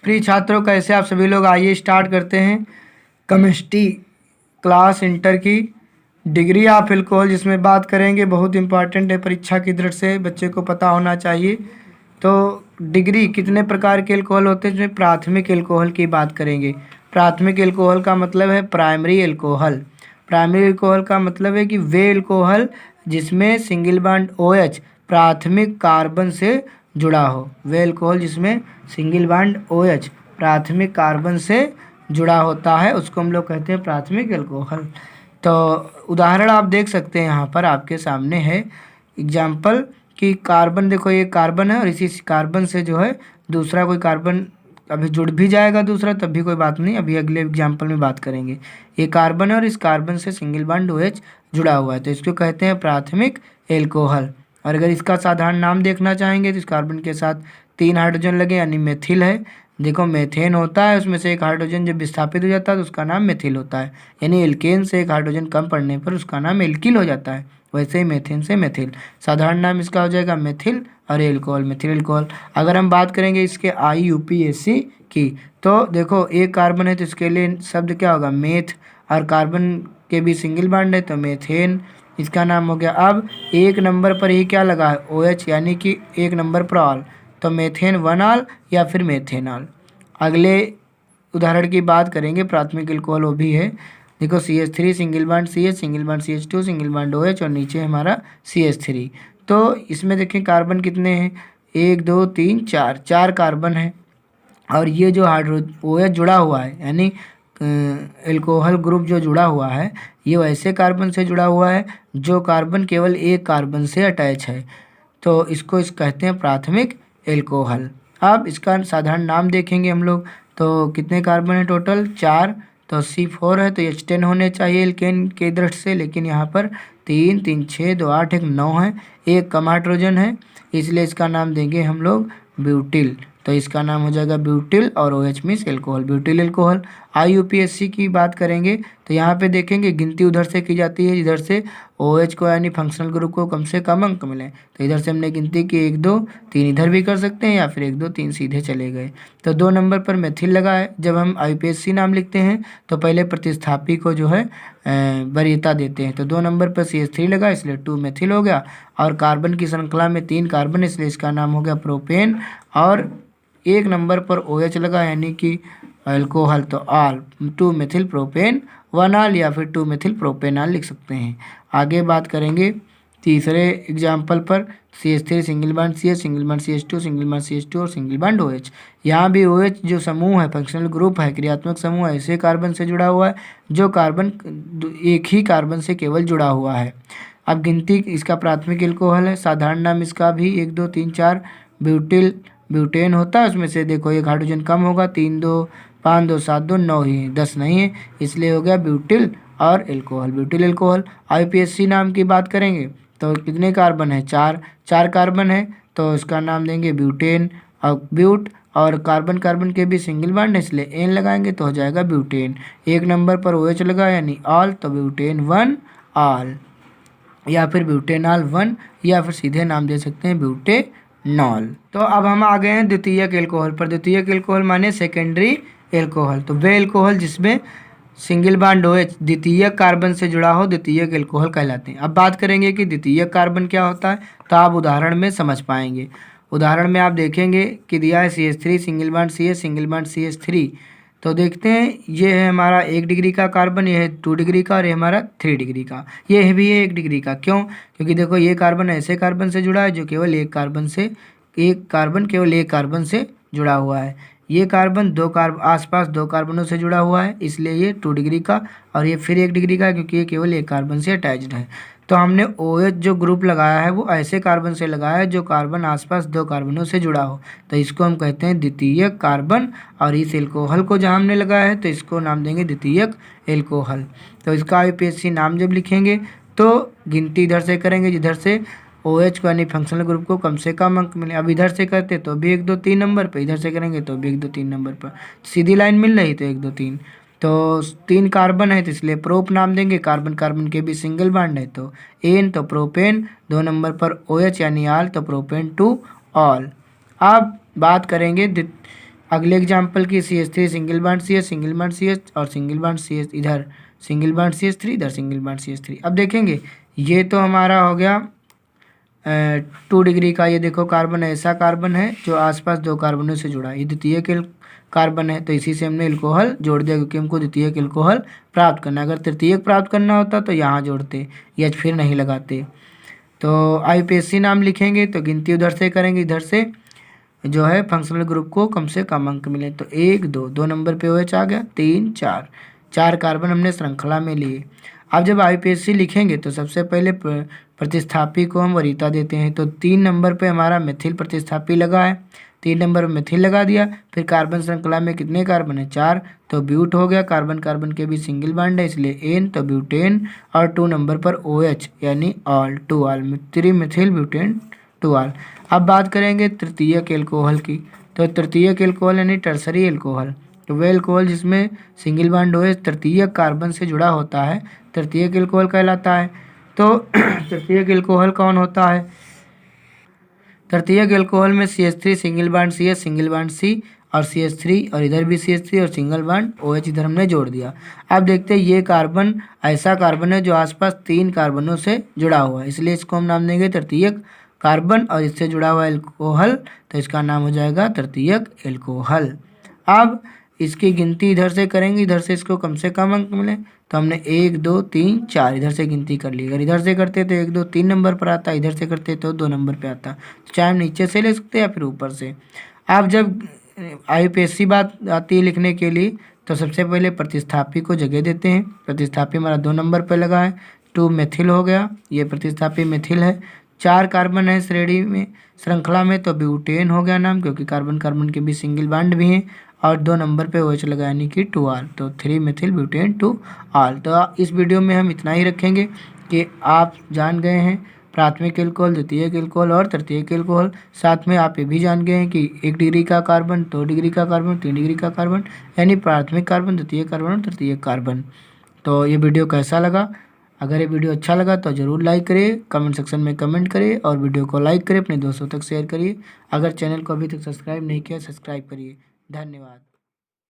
प्रिय छात्रों, कैसे आप सभी लोग। आइए स्टार्ट करते हैं केमिस्ट्री क्लास इंटर की डिग्री ऑफ एल्कोहल, जिसमें बात करेंगे। बहुत इंपॉर्टेंट है, परीक्षा की दृष्टि से बच्चे को पता होना चाहिए। तो डिग्री कितने प्रकार के एल्कोहल होते हैं, जिसमें प्राथमिक एल्कोहल की बात करेंगे। प्राथमिक एल्कोहल का मतलब है प्राइमरी एल्कोहल। प्राइमरी एल्कोहल का मतलब है कि वे एल्कोहल जिसमें सिंगल बॉन्ड OH प्राथमिक कार्बन से जुड़ा हो। वे एल्कोहल जिसमें सिंगल बॉन्ड OH प्राथमिक कार्बन से जुड़ा होता है, उसको हम लोग कहते हैं प्राथमिक एल्कोहल। तो उदाहरण आप देख सकते हैं, यहाँ पर आपके सामने है एग्जाम्पल कि कार्बन, देखो ये कार्बन है और इसी कार्बन से जो है दूसरा कोई कार्बन अभी जुड़ भी जाएगा दूसरा, तब भी कोई बात नहीं, अभी अगले एग्जाम्पल में बात करेंगे। ये कार्बन है और इस कार्बन से सिंगल बॉन्ड OH जुड़ा हुआ है, तो इसको कहते हैं प्राथमिक एल्कोहल। और अगर इसका साधारण नाम देखना चाहेंगे तो इस कार्बन के साथ 3 हाइड्रोजन लगे यानी मेथिल है। देखो मेथेन होता है, उसमें से एक हाइड्रोजन जब विस्थापित हो जाता है तो उसका नाम मेथिल होता है, यानी एल्केन से एक हाइड्रोजन कम पड़ने पर उसका नाम एल्किल हो जाता है। वैसे ही मेथेन से मेथिल, साधारण नाम इसका हो जाएगा मेथिल और एल्कोहल, मेथिल एल्कोहल। अगर हम बात करेंगे इसके IUPAC की, तो देखो एक कार्बन है तो इसके लिए शब्द क्या होगा, मेथ, और कार्बन के भी सिंगल बॉन्ड है तो मेथेन, इसका नाम हो गया। अब एक नंबर पर ही क्या लगा है, OH, यानी कि एक नंबर पर ऑल, तो मेथेन 1 ऑल या फिर मेथेनॉल। अगले उदाहरण की बात करेंगे, प्राथमिक एल्कोहल वो भी है। देखो CH3 single bond CH, single bond CH2, single bond OH और नीचे हमारा CH3। तो इसमें देखें कार्बन कितने हैं, 1 2 3 4, 4 कार्बन है। और ये जो OH जुड़ा हुआ है, यानी एल्कोहल ग्रुप जो जुड़ा हुआ है, ये वैसे कार्बन से जुड़ा हुआ है जो कार्बन केवल एक कार्बन से अटैच है, तो इसको कहते हैं प्राथमिक एल्कोहल। अब इसका साधारण नाम देखेंगे हम लोग, तो कितने कार्बन है टोटल, 4, तो C4 है तो H10 होने चाहिए एल्केन के दृष्टि से, लेकिन यहाँ पर 3 3 6 2 8 1 9 है, एक कम हाइड्रोजन है, इसलिए इसका नाम देंगे हम लोग ब्यूटिल। तो इसका नाम हो जाएगा ब्यूटिल और OH means alcohol, butyl alcohol. IUPAC की बात करेंगे तो यहाँ पे देखेंगे गिनती उधर से की जाती है जिधर से OH को यानी फंक्शनल ग्रुप को कम से कम अंक मिले। तो इधर से हमने गिनती की 1 2 3, इधर भी कर सकते हैं या फिर 1 2 3 सीधे चले गए। तो 2 नंबर पर मेथिल लगा है। जब हम IUPAC नाम लिखते हैं तो पहले प्रतिस्थापी को जो है वरीयता देते हैं, तो 2 नंबर पर CH3 लगा इसलिए 2 मेथिल हो गया। और कार्बन की श्रृंखला में 3 कार्बन इसलिए इसका नाम हो गया प्रोपेन। और 1 नंबर पर OH लगा यानी कि अल्कोहल, तो ऑल, 2 मेथिल प्रोपेन 1 ऑल या फिर 2 मेथिल प्रोपेनॉल लिख सकते हैं। आगे बात करेंगे तीसरे एग्जाम्पल पर, CH3 single bond CH, single bond CH2, single bond CH2 और सिंगल बॉन्ड OH। यहाँ भी OH जो समूह है, फंक्शनल ग्रुप है, क्रियात्मक समूह है, ऐसे कार्बन से जुड़ा हुआ है जो कार्बन एक ही कार्बन से केवल जुड़ा हुआ है। अब गिनती इसका प्राथमिक एल्कोहल है, साधारण नाम इसका भी 1 2 3 4 ब्यूटिल ब्यूटेन होता है। उसमें से देखो एक हाइड्रोजन कम होगा, 3 2 5 2 7 2 9 ही, 10 नहीं है, इसलिए हो गया ब्यूटिल और एल्कोहल, ब्यूटिल एल्कोहल। IUPAC नाम की बात करेंगे तो कितने कार्बन है, 4 कार्बन है, तो इसका नाम देंगे ब्यूटेन और ब्यूट, और कार्बन कार्बन के भी सिंगल बॉन्ड है इसलिए एन लगाएंगे तो हो जाएगा ब्यूटेन। 1 नंबर पर OH लगा यानी ऑल, तो ब्यूटेन 1 ऑल या फिर ब्यूटेनॉल 1 या फिर सीधे नाम दे सकते हैं ब्यूटेनॉल। तो अब हम आ गए हैं द्वितीयक एल्कोहल पर। द्वितीयक एल्कोहल माने सेकेंडरी एल्कोहल, तो वे एल्कोहल जिसमें सिंगल बॉन्ड OH द्वितीयक कार्बन से जुड़ा हो द्वितीयक एल्कोहल कहलाते हैं। अब बात करेंगे कि द्वितीयक कार्बन क्या होता है, तो आप उदाहरण में समझ पाएंगे। उदाहरण में आप देखेंगे कि दिया है CH3 single bond CH, single bond CH3, तो देखते हैं ये है हमारा 1 डिग्री का कार्बन, ये है 2 डिग्री का और ये हमारा 3 डिग्री का, ये भी है 1 डिग्री का। क्यों, क्योंकि देखो ये कार्बन ऐसे कार्बन से जुड़ा है जो केवल एक कार्बन केवल एक कार्बन से जुड़ा हुआ है। ये कार्बन आसपास 2 कार्बनों से जुड़ा हुआ है इसलिए ये 2 डिग्री का, और ये फिर 1 डिग्री का क्योंकि ये केवल एक कार्बन से अटैच्ड है। तो हमने OH जो ग्रुप लगाया है वो ऐसे कार्बन से लगाया है जो कार्बन आसपास 2 कार्बनों से जुड़ा हो, तो इसको हम कहते हैं द्वितीयक कार्बन। और इस एल्कोहल को जहाँ हमने लगाया है तो इसको नाम देंगे द्वितीयक एल्कोहल। तो इसका IUPAC नाम जब लिखेंगे तो गिनती इधर से करेंगे जिधर से OH को यानी फंक्शनल ग्रुप को कम से कम अंक मिले। अब इधर से करते तो भी 1 2 3 नंबर पर, इधर से करेंगे तो भी 1 2 3 नंबर पर, सीधी लाइन मिल रही तो 1 2 3, तो 3 कार्बन है तो इसलिए प्रोप नाम देंगे, कार्बन कार्बन के भी सिंगल बॉन्ड है तो एन, तो प्रोपेन। 2 नंबर पर OH यानी ऑल, तो प्रोपेन 2 ऑल। अब बात करेंगे अगले एग्जाम्पल की CH3 single bond CH, single bond CH और सिंगल बॉन्ड CH, इधर सिंगल बॉन्ड CH3, इधर सिंगल बॉन्ड CH3। अब देखेंगे ये तो हमारा हो गया 2 डिग्री का। ये देखो कार्बन ऐसा कार्बन है जो आसपास 2 कार्बनों से जुड़ा है। ये द्वितीयक कार्बन है तो इसी से हमने एल्कोहल जोड़ दिया, क्योंकि हमको द्वितीयक एल्कोहल प्राप्त करना। अगर तृतीयक प्राप्त करना होता तो यहाँ जोड़ते, या फिर नहीं लगाते। तो IUPAC नाम लिखेंगे तो गिनती उधर से करेंगे, इधर से जो है फंक्शनल ग्रुप को कम से कम अंक मिले। तो 1 2 नंबर पे OH आ गया, 3 4 कार्बन हमने श्रृंखला में लिए। अब जब IUPAC लिखेंगे तो सबसे पहले प्रतिस्थापी को हम वरीयता देते हैं। तो 3 नंबर पे हमारा मेथिल प्रतिस्थापी लगा है, 3 नंबर पर मेथिल लगा दिया। फिर कार्बन श्रृंखला में कितने कार्बन है? 4, तो ब्यूट हो गया। कार्बन कार्बन के भी सिंगल बॉन्ड है इसलिए N, तो ब्यूटेन। और 2 नंबर पर OH यानी all, 2 all, 3 methyl butane 2 all. अब बात करेंगे तृतीयक एल्कोहल की। तो तृतीयक एल्कोहल यानी टर्सरी एल्कोहल, तो वह एल्कोहल जिसमें सिंगल बॉन्ड OH तृतीयक कार्बन से जुड़ा होता है तृतीयक एल्कोहल कहलाता है। तो तृतीयक एल्कोहल कौन होता है? तृतीयक एल्कोहल में CH3 single bond CH, single bond C और CH3, और इधर भी CH3 और सिंगल बॉन्ड OH इधर हमने जोड़ दिया। अब देखते हैं ये कार्बन ऐसा कार्बन है जो आसपास 3 कार्बनों से जुड़ा हुआ है, इसलिए इसको हम नाम देंगे तृतीयक कार्बन, और इससे जुड़ा हुआ एल्कोहल तो इसका नाम हो जाएगा तृतीयक एल्कोहल। अब इसकी गिनती इधर से करेंगे, इधर से इसको कम से कम अंक मिले तो हमने 1 2 3 4 इधर से गिनती कर ली। अगर इधर से करते तो 1 2 3 नंबर पर आता, इधर से करते तो 2 नंबर पे आता। तो चाहे हम नीचे से ले सकते हैं या फिर ऊपर से। अब जब IUPAC बात आती है लिखने के लिए तो सबसे पहले प्रतिस्थापी को जगह देते हैं। प्रतिस्थापी हमारा 2 नंबर पर लगा है, 2 मेथिल हो गया, ये प्रतिस्थापी मेथिल है। 4 कार्बन है श्रेणी में श्रृंखला में तो ब्यूटेन हो गया नाम, क्योंकि कार्बन कार्बन के भी सिंगल बॉन्ड भी हैं। और 2 नंबर पे OH लगा यानी कि 2 ऑल, तो 3 मेथिल ब्यूटेन 2 ऑल। तो इस वीडियो में हम इतना ही रखेंगे कि आप जान गए हैं प्राथमिक एल्कोहल, द्वितीयक एल्कोहल और तृतीयक एल्कोहल। साथ में आप ये भी जान गए हैं कि 1 डिग्री का कार्बन, 2 डिग्री का कार्बन, 3 डिग्री का कार्बन, यानी प्राथमिक कार्बन, द्वितीयक कार्बन और तृतीयक कार्बन। तो ये वीडियो कैसा लगा? अगर ये वीडियो अच्छा लगा तो ज़रूर लाइक करिए, कमेंट सेक्शन में कमेंट करिए और वीडियो को लाइक करिए, अपने दोस्तों तक शेयर करिए। अगर चैनल को अभी तक सब्सक्राइब नहीं किया सब्सक्राइब करिए। धन्यवाद।